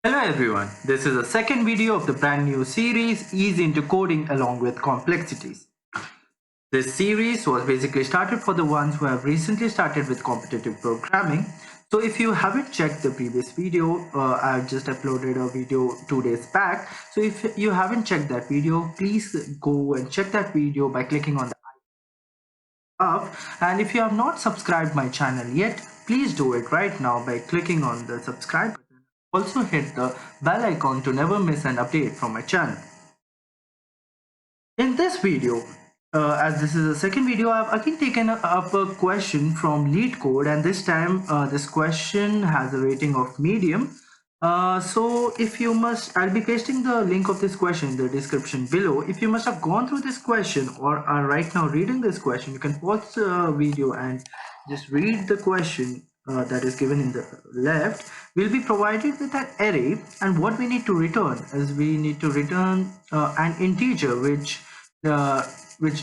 Hello everyone, this is the second video of the brand new series Ease into Coding along with Complexities. This series was basically started for the ones who have recently started with competitive programming. So if you haven't checked the previous video, I've just uploaded a video 2 days back. So if you haven't checked that video, please go and check that video by clicking on the up. And if you have not subscribed my channel yet, please do it right now by clicking on the subscribe button. Also hit the bell icon to never miss an update from my channel. In this video, as this is the second video, I've again taken up a question from LeetCode, and this time this question has a rating of medium. So if you must, I'll be pasting the link of this question in the description below. If you must have gone through this question or are right now reading this question, you can pause the video and just read the question that is given in the left. We'll be provided with an array, and what we need to return is we need to return an integer which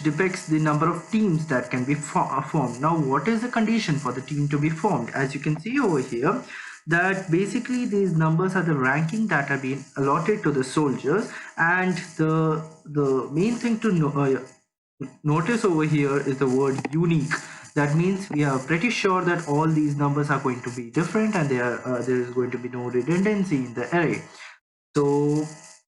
depicts the number of teams that can be formed. Now, what is the condition for the team to be formed? As you can see over here, that basically these numbers are the ranking that are being allotted to the soldiers, and the main thing to notice over here is the word unique. That means we are pretty sure that all these numbers are going to be different, and there is going to be no redundancy in the array. So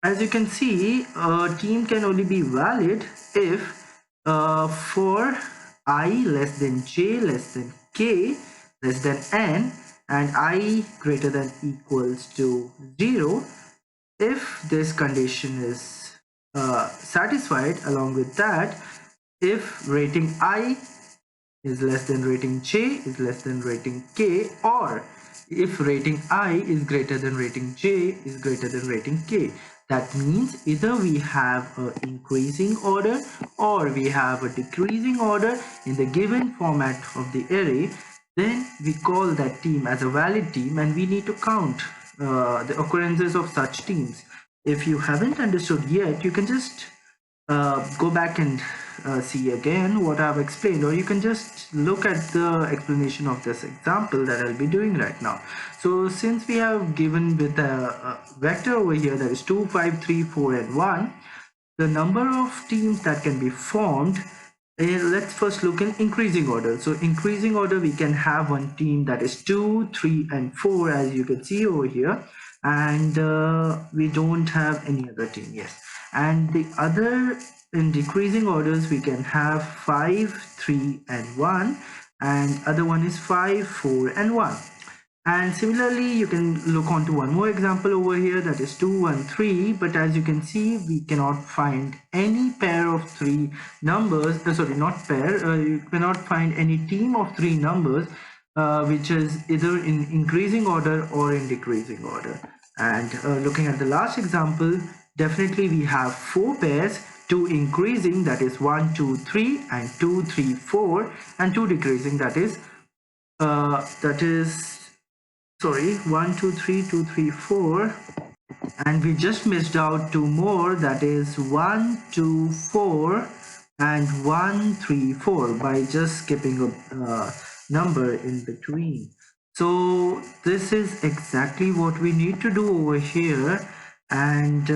as you can see, a team can only be valid if for I less than j less than k less than n and I greater than equals to 0. If this condition is satisfied, along with that, if rating I is less than rating j is less than rating k, or if rating I is greater than rating j is greater than rating k. That means either we have an increasing order or we have a decreasing order in the given format of the array. Then we call that team as a valid team, and we need to count the occurrences of such teams. If you haven't understood yet, you can just go back and see again what I've explained, or you can just look at the explanation of this example that I'll be doing right now. So since we have given with a vector over here that is 2, 5, 3, 4 and 1, the number of teams that can be formed, let's first look in increasing order. So increasing order, we can have one team that is 2, 3 and 4, as you can see over here, and we don't have any other team. Yes, and the other in decreasing orders, we can have 5, 3 and 1, and other one is 5, 4 and 1. And similarly, you can look on to one more example over here, that is 2, 1, 3. But as you can see, we cannot find any pair of three numbers. Sorry, not pair. You cannot find any team of three numbers which is either in increasing order or in decreasing order. And looking at the last example, definitely we have four pairs, two increasing, that is 1, 2, 3, and 2, 3, 4, and two decreasing, that is 1, 2, 3, 2, 3, 4, and we just missed out two more, that is 1, 2, 4 and 1, 3, 4 by just skipping a number in between. So this is exactly what we need to do over here, and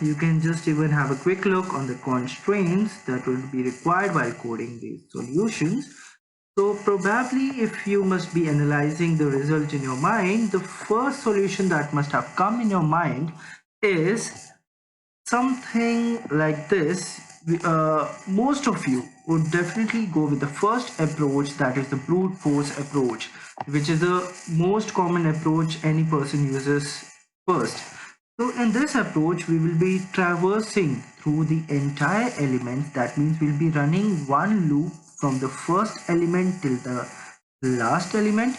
you can just even have a quick look on the constraints that will be required while coding these solutions. So probably if you must be analyzing the result in your mind, the first solution that must have come in your mind is something like this. Most of you would definitely go with the first approach, that is the brute force approach, which is the most common approach any person uses first. So in this approach, we will be traversing through the entire element. That means we'll be running one loop from the first element till the last element.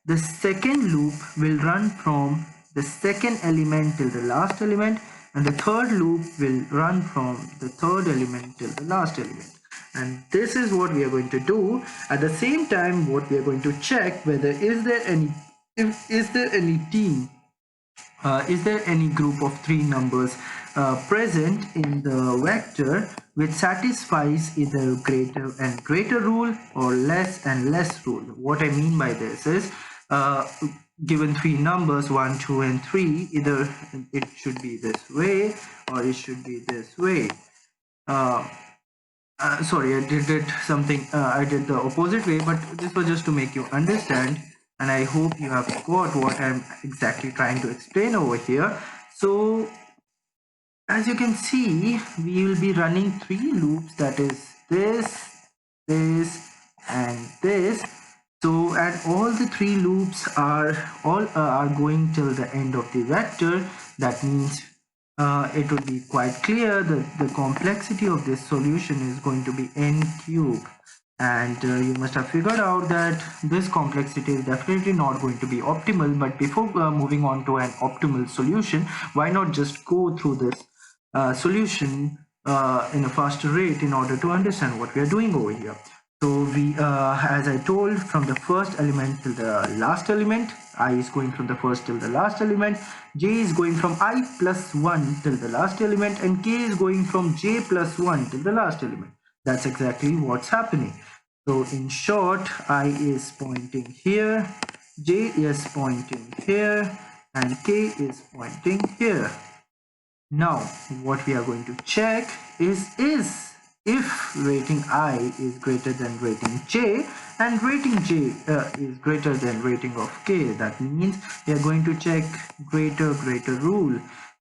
The second loop will run from the second element till the last element, and the third loop will run from the third element till the last element. And this is what we are going to do. At the same time, what we are going to check whether is there any team, is there any group of three numbers present in the vector which satisfies either greater and greater rule or less and less rule. What I mean by this is given three numbers 1, 2 and 3, either it should be this way or it should be this way. Sorry, I did it something, I did the opposite way, but this was just to make you understand, and I hope you have got what I'm exactly trying to explain over here. So as you can see, we will be running three loops, that is this and this. So, and all the three loops are going till the end of the vector. That means it would be quite clear that the complexity of this solution is going to be n cube. And you must have figured out that this complexity is definitely not going to be optimal. But before moving on to an optimal solution, why not just go through this solution in a faster rate in order to understand what we are doing over here. So we, as I told, from the first element till the last element, I is going from the first till the last element, j is going from I plus 1 till the last element, and k is going from j plus 1 till the last element. That's exactly what's happening. So in short, I is pointing here, j is pointing here, and k is pointing here. Now, what we are going to check is if rating I is greater than rating J and rating J is greater than rating of K. That means we are going to check greater rule.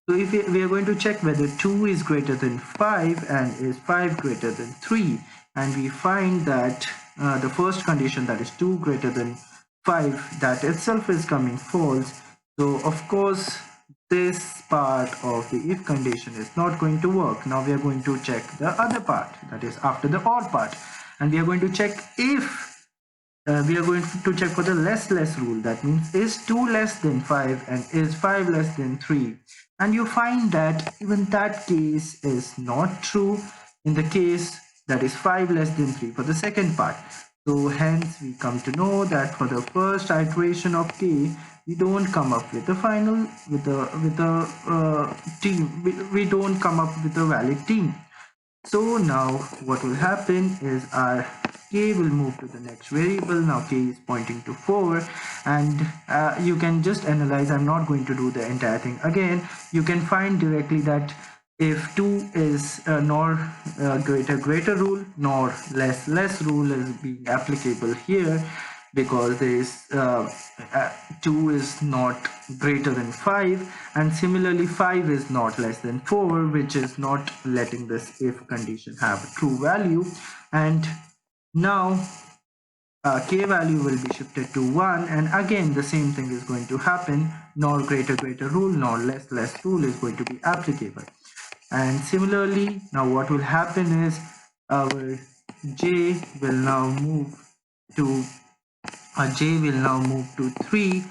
So if we are going to check whether 2 is greater than 5 and is 5 greater than 3, and we find that the first condition, that is 2 greater than 5, that itself is coming false. So of course this part of the if condition is not going to work. Now we are going to check the other part, that is after the or part, and we are going to check if we are going to check for the less rule. That means is 2 less than 5 and is 5 less than 3, and you find that even that case is not true in the case that is 5 less than 3 for the second part. So hence we come to know that for the first iteration of k, we don't come up with a final team. We don't come up with a valid team. So now what will happen is our k will move to the next variable. Now k is pointing to 4, and you can just analyze. I'm not going to do the entire thing again. You can find directly that if 2 is nor greater rule nor less rule is being applicable here, because there is 2 is not greater than 5, and similarly 5 is not less than 4, which is not letting this if condition have a true value. And now k value will be shifted to 1, and again the same thing is going to happen. Nor greater rule nor less rule is going to be applicable. And similarly, now what will happen is our j will now move to 3.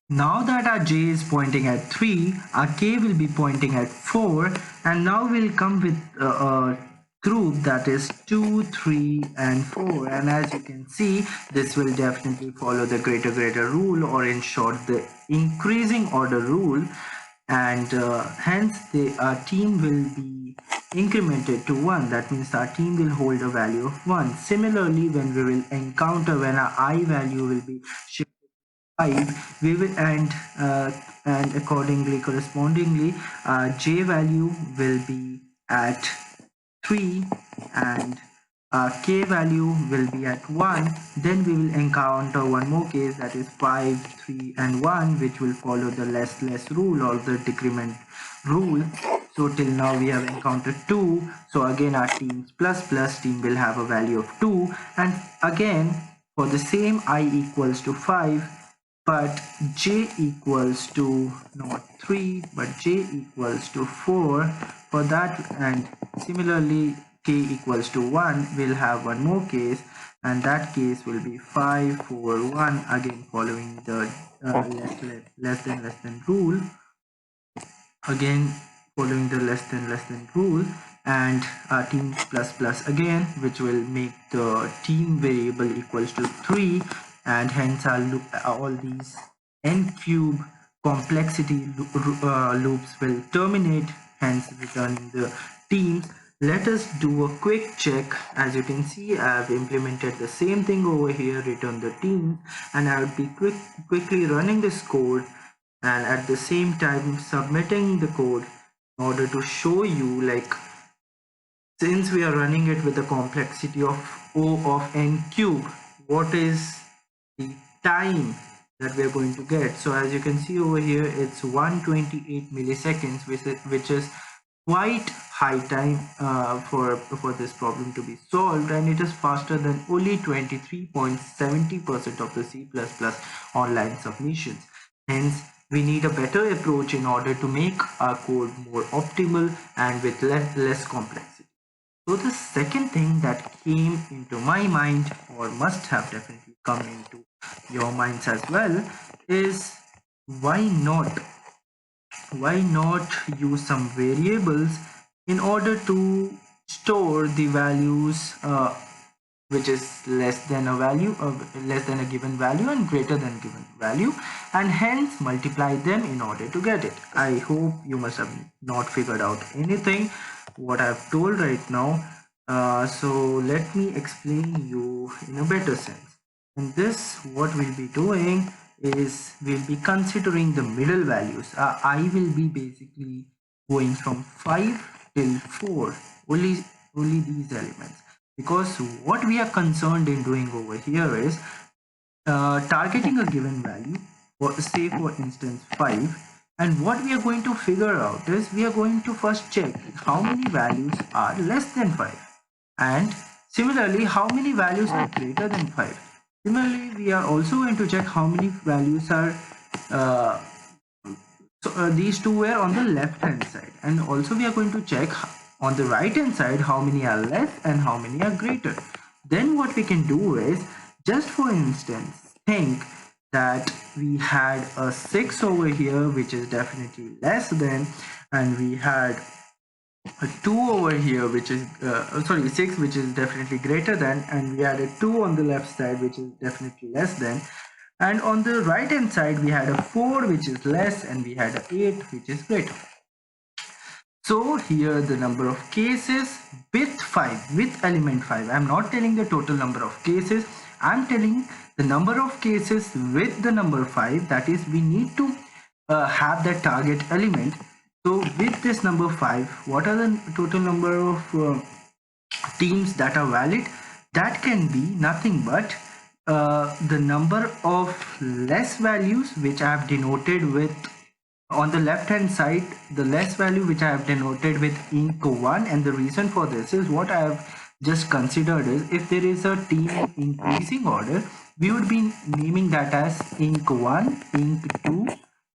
Now that our j is pointing at 3, our k will be pointing at 4, and now we'll come with a group that is 2, 3 and 4, and as you can see, this will definitely follow the greater rule, or in short the increasing order rule, and hence our team will be incremented to 1. That means our team will hold a value of 1. Similarly, when we will encounter when our I value will be shifted to 5, we will and accordingly correspondingly J value will be at 3 and k value will be at 1. Then we will encounter one more case, that is 5, 3 and 1, which will follow the less rule or the decrement rule. So till now we have encountered 2. So again our teams plus team will have a value of 2, and again for the same I equals to 5, but j equals to not 3 but j equals to 4 for that, and similarly k equals to 1, we'll have one more case, and that case will be 5, 4, 1, again following the less than rule, again following the less than rule, and team plus again, which will make the team variable equals to 3, and hence all these n cube complexity loops will terminate, hence returning the teams. Let us do a quick check. As you can see, I have implemented the same thing over here, return the team, and I would be quickly running this code and at the same time submitting the code in order to show you, like, since we are running it with the complexity of O of n cube, what is the time that we are going to get. So as you can see over here, it's 128 milliseconds, which is quite high time for this problem to be solved, and it is faster than only 23.70% of the C++ online submissions. Hence, we need a better approach in order to make our code more optimal and with less complexity. So the second thing that came into my mind, or must have definitely come into your minds as well, is why not use some variables in order to store the values which is less than a value of less than a given value and greater than given value, and hence multiply them in order to get it. I hope you must have not figured out anything what I've told right now. So let me explain you in a better sense. In this, what we'll be doing is we'll be considering the middle values. I will be basically going from 5 till 4, only these elements, because what we are concerned in doing over here is targeting a given value, or say for instance 5, and what we are going to figure out is we are going to first check how many values are less than 5, and similarly how many values are greater than 5. Similarly, we are also going to check how many values are these two were on the left hand side, and also we are going to check on the right hand side how many are less and how many are greater. Then what we can do is, just for instance, think that we had a 6 over here which is definitely less than, and we had a 2 over here which is 6 which is definitely greater than, and we had a 2 on the left side which is definitely less than, and on the right hand side we had a 4 which is less, and we had a 8 which is greater. So here the number of cases with element 5, I'm not telling the total number of cases, I'm telling the number of cases with the number 5, that is we need to have that target element. So with this number 5, what are the total number of teams that are valid? That can be nothing but the number of less values which I have denoted with, on the left hand side, the less value which I have denoted with inc1, and the reason for this is what I have just considered is, if there is a team in increasing order, we would be naming that as inc1, inc2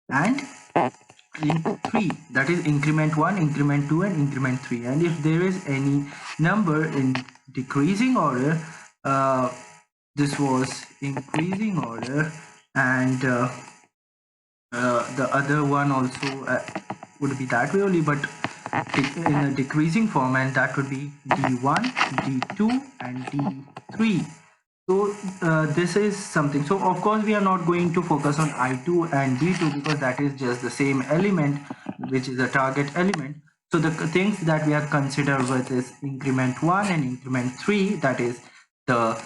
and inc3, that is increment 1, increment 2 and increment 3. And if there is any number in decreasing order, this was increasing order, and the other one also would be that way only, but in a decreasing form, and that would be d1, d2 and d3. So this is something. So of course we are not going to focus on I2 and D2 because that is just the same element, which is a target element. So the things that we are considered with is increment 1 and increment 3, that is the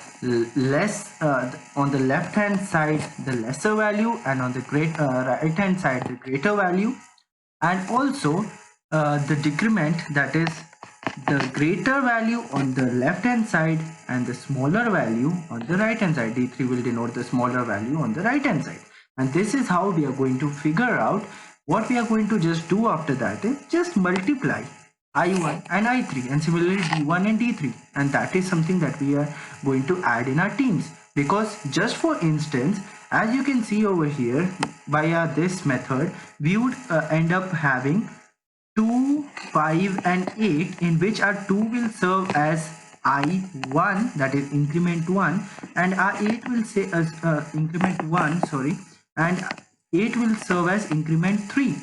less on the left hand side the lesser value, and on the right hand side the greater value, and also the decrement, that is the greater value on the left hand side and the smaller value on the right hand side. D3 will denote the smaller value on the right hand side, and this is how we are going to figure out. What we are going to just do after that is just multiply I1 and I3, and similarly D1 and D3, and that is something that we are going to add in our teams. Because just for instance, as you can see over here, via this method we would end up having 2, 5 and 8, in which our 2 will serve as I1, that is increment 1, and our 8 will say as increment 1, sorry, and 8 will serve as increment 3.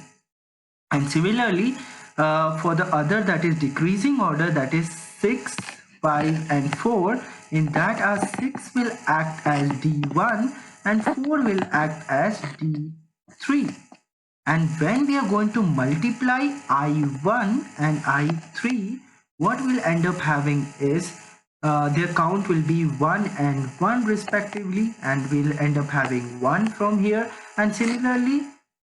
And similarly for the other, that is decreasing order, that is 6, 5 and 4, in that our 6 will act as D1 and 4 will act as D3. And when we are going to multiply I1 and I3, what we'll end up having is their count will be 1 and 1 respectively, and we'll end up having 1 from here, and similarly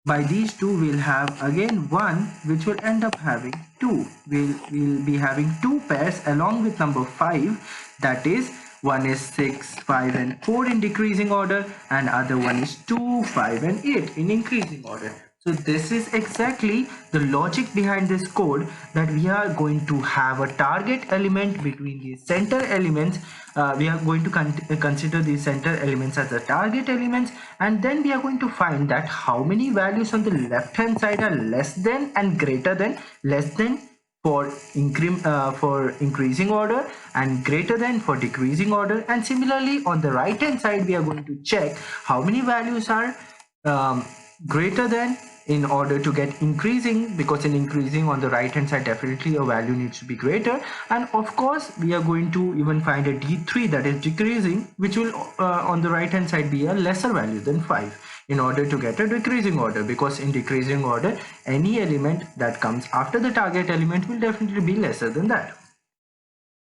by these two we'll have again 1, which will end up having 2. We'll be having 2 pairs along with number 5, that is one is 6, 5 and 4 in decreasing order, and other one is 2, 5 and 8 in increasing order. So this is exactly the logic behind this code, that we are going to have a target element between the center elements. We are going to consider these center elements as the target elements, and then we are going to find that how many values on the left hand side are less than and greater than, less than for increasing order and greater than for decreasing order. And similarly on the right hand side we are going to check how many values are greater than in order to get increasing, because in increasing on the right hand side definitely a value needs to be greater. And of course we are going to even find a d3, that is decreasing, which will on the right hand side be a lesser value than 5 in order to get a decreasing order, because in decreasing order any element that comes after the target element will definitely be lesser than that.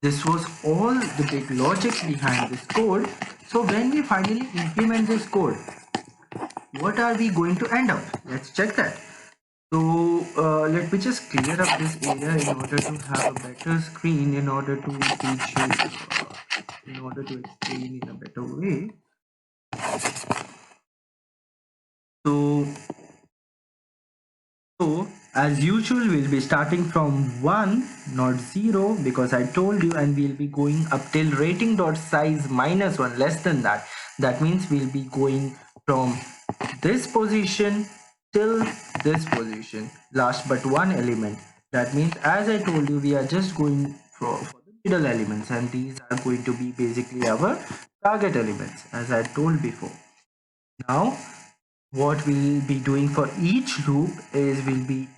This was all the big logic behind this code. So when we finally implement this code, what are we going to end up? Let's check that. So let me just clear up this area in order to have a better screen, in order to teach you, in order to explain in a better way. So as usual we'll be starting from 1, not 0, because I told you, and we'll be going up till rating.size -1, less than that. That means we'll be going from this position till this position, last but one element. That means, as I told you, we are just going for the middle elements, and these are going to be basically our target elements, as I told before. Now what we'll be doing for each loop is we'll be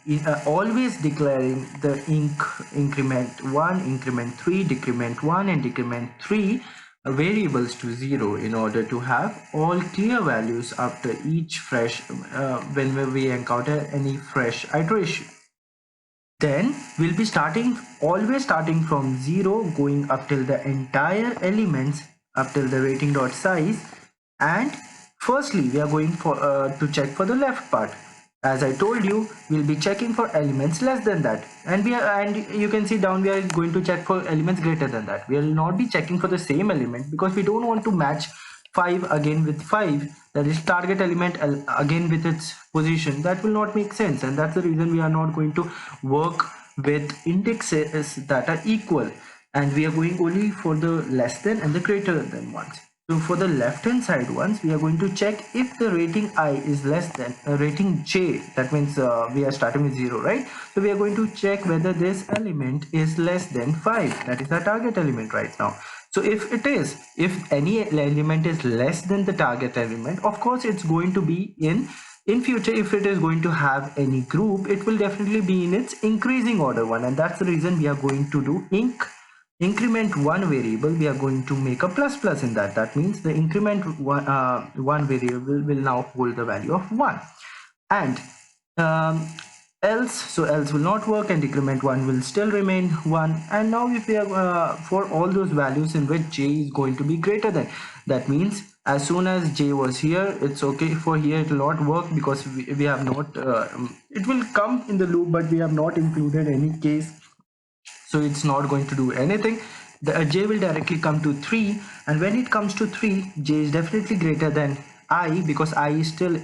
always declaring the increment 1, increment 3, decrement 1 and decrement 3 variables to 0, in order to have all clear values after each fresh whenever we encounter any fresh iteration. Then we'll be always starting from 0, going up till the entire elements, up till the rating.size. And firstly we are going for to check for the left part. As I told you, we'll be checking for elements less than that, and you can see down we are going to check for elements greater than that. We will not be checking for the same element, because we don't want to match 5 again with 5, that is target element again with its position. That will not make sense, and that's the reason we are not going to work with indexes that are equal, and we are going only for the less than and the greater than ones. So for the left hand side ones, we are going to check if the rating I is less than rating j. That means we are starting with 0, right? So we are going to check whether this element is less than 5. That is our target element right now. So if any element is less than the target element, of course it's going to be in future, if it is going to have any group, it will definitely be in its increasing order one, and that's the reason we are going to do increment 1 variable. We are going to make a plus plus in that. That means the increment 1 variable will now hold the value of 1, and else will not work, and decrement 1 will still remain 1. And now if we have for all those values in which j is going to be greater than, that means as soon as j was here, it's okay. For here it will not work, because we have not it will come in the loop, but we have not included any case, so it's not going to do anything. The j will directly come to 3, and when it comes to 3, j is definitely greater than I, because I is still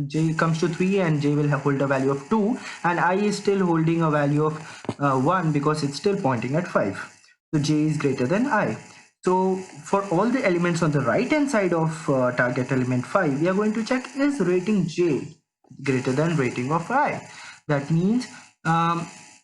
j comes to 3 and j will hold a value of 2, and I is still holding a value of 1, because it's still pointing at 5. So j is greater than I. So for all the elements on the right hand side of target element 5, we are going to check is rating j greater than rating of I. That means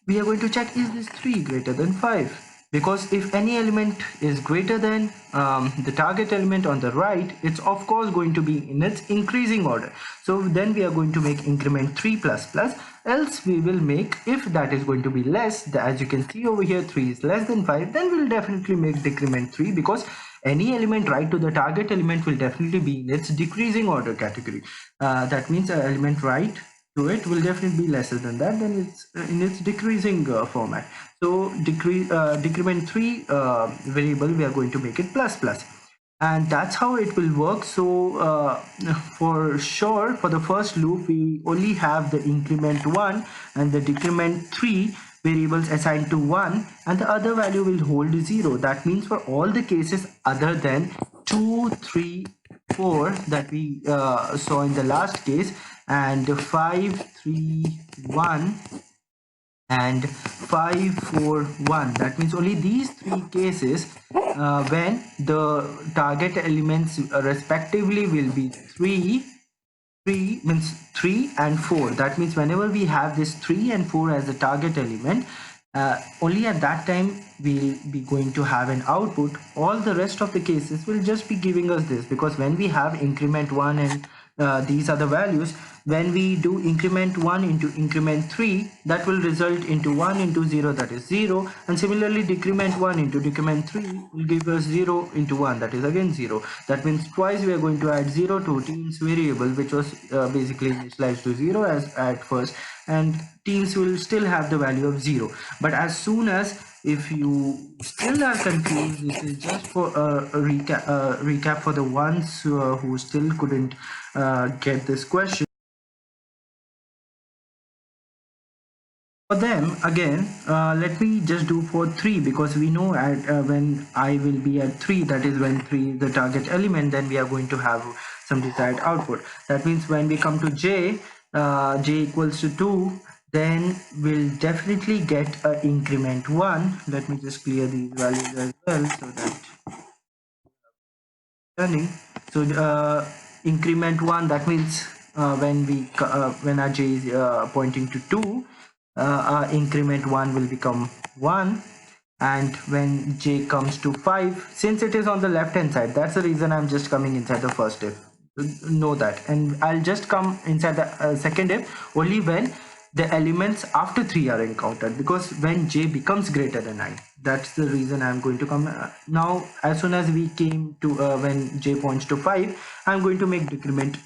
we are going to check is this 3 greater than 5, because if any element is greater than the target element on the right, it's of course going to be in its increasing order. So then we are going to make increment 3 plus plus, else we will make, if that is going to be less, as you can see over here 3 is less than 5, then we'll definitely make decrement 3, because any element right to the target element will definitely be in its decreasing order category. That means element right So it will definitely be lesser than that, then it's in its decreasing format. So decrement 3 variable, we are going to make it plus plus, and that's how it will work. So for sure, for the first loop we only have the increment 1 and the decrement 3 variables assigned to 1, and the other value will hold 0. That means for all the cases other than 2, 3, 4 that we saw in the last case, and 5, 3, 1 and 5, 4, 1, that means only these three cases when the target elements respectively will be 3 means 3 and 4. That means whenever we have this 3 and 4 as the target element, only at that time we'll be going to have an output. All the rest of the cases will just be giving us this, because when we have increment 1 and these are the values, when we do increment 1 into increment 3, that will result into 1 into 0, that is 0, and similarly decrement 1 into decrement 3 will give us 0 into 1, that is again 0. That means twice we are going to add 0 to teams variable, which was basically initialized to 0 as at first, and teams will still have the value of 0. But as soon as, if you still are confused, this is just for a recap for the ones who still couldn't get this question. For them again, let me just do for 3, because we know at when I will be at 3, that is when 3 is the target element, then we are going to have some desired output. That means when we come to j, j equals to 2, then we'll definitely get a increment 1. Let me just clear these values as well so that turning. So increment 1, that means when our j is pointing to 2, our increment 1 will become 1, and when j comes to 5, since it is on the left hand side, that's the reason I'm just coming inside the first if. Know that, and I'll just come inside the second if only when the elements after 3 are encountered, because when j becomes greater than I, that's the reason I'm going to come now. As soon as we came to when j points to 5, I'm going to make decrement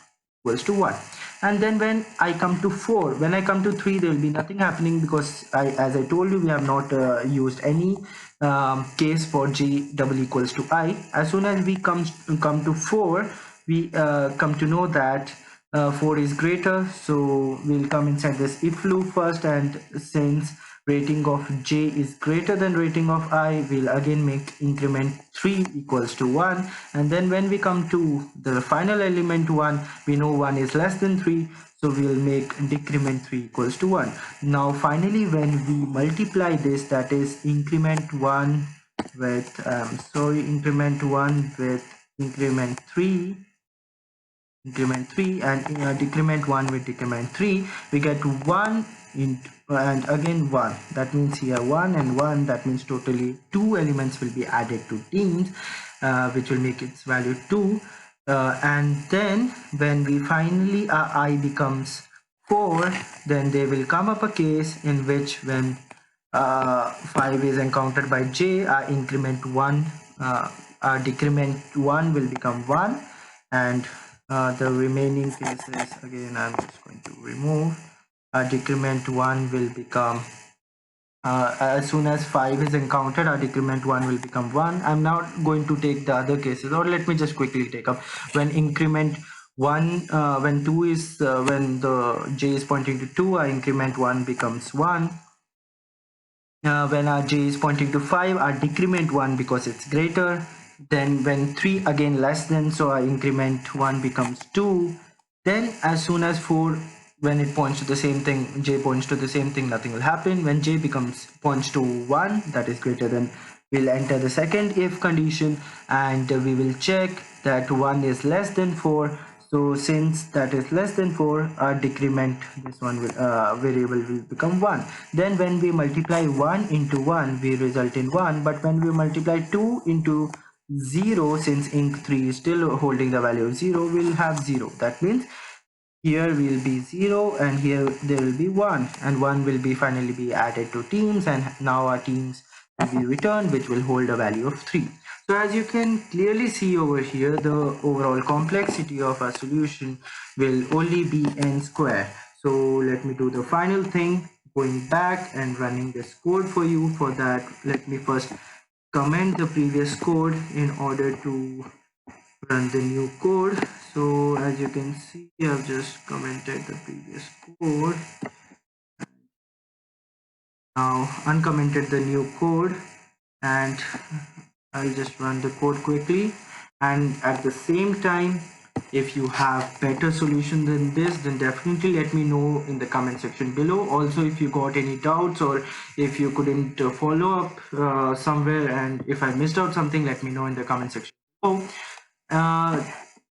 equals to 1, and then when I come to 4, when I come to 3, there will be nothing happening, because as I told you, we have not used any case for j double equals to I. As soon as we come to 4, we come to know that 4 is greater, so we'll come inside this if loop first, and since rating of j is greater than rating of I, we'll again make increment 3 equals to 1, and then when we come to the final element 1, we know 1 is less than 3, so we'll make decrement 3 equals to 1. Now finally, when we multiply this, that is increment 1 with increment 1 with increment 3 and decrement 1 with decrement 3, we get 1 into and again 1. That means here 1 and 1, that means totally 2 elements will be added to teams, which will make its value 2, and then when we finally I becomes 4, then there will come up a case in which when 5 is encountered by j, our increment 1 our decrement 1 will become 1, and the remaining cases, again I'm just going to remove, decrement 1 will become as soon as 5 is encountered, our decrement 1 will become 1. I'm not going to take the other cases, or let me just quickly take up when increment 1 when 2 is when the j is pointing to 2, our increment 1 becomes 1. When our j is pointing to 5, our decrement 1, because it's greater. Then when 3 again less than, so our increment 1 becomes 2. Then as soon as 4, when it points to the same thing, j points to the same thing, nothing will happen. When j points to 1, that is greater than, we'll enter the second if condition, and we will check that 1 is less than 4. So since that is less than 4, our decrement, this one will variable will become 1. Then when we multiply 1 into 1, we result in 1. But when we multiply 2 into 0, since inc3 is still holding the value of 0, we'll have 0. That means here will be 0, and here there will be 1, and 1 will be finally be added to teams, and now our teams will be returned, which will hold a value of 3. So as you can clearly see over here, the overall complexity of our solution will only be n square. So let me do the final thing, going back and running this code for you. For that, let me first comment the previous code in order to run the new code. So as you can see, I've just commented the previous code, now uncommented the new code, and I'll just run the code quickly. And at the same time, if you have better solution than this, then definitely let me know in the comment section below. Also, if you got any doubts or if you couldn't follow up somewhere, and if I missed out something, let me know in the comment section below. uh,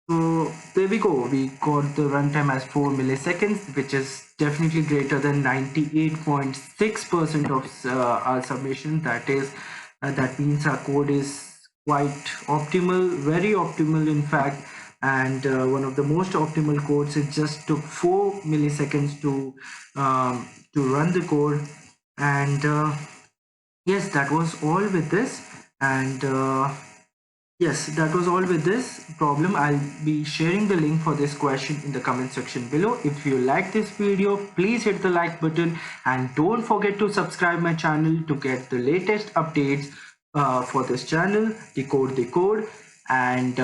so there we go, we got the runtime as 4 milliseconds, which is definitely greater than 98.6% of our submission. That is that means our code is quite optimal, very optimal in fact. And one of the most optimal codes, it just took 4 milliseconds to run the code. And yes, that was all with this. And yes, that was all with this problem. I'll be sharing the link for this question in the comment section below. If you like this video, please hit the like button and don't forget to subscribe my channel to get the latest updates for this channel, Decode Decode. And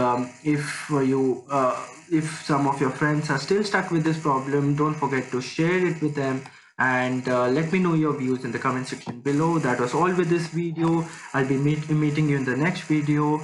if some of your friends are still stuck with this problem, don't forget to share it with them, and let me know your views in the comment section below. That was all with this video. I'll be meeting you in the next video.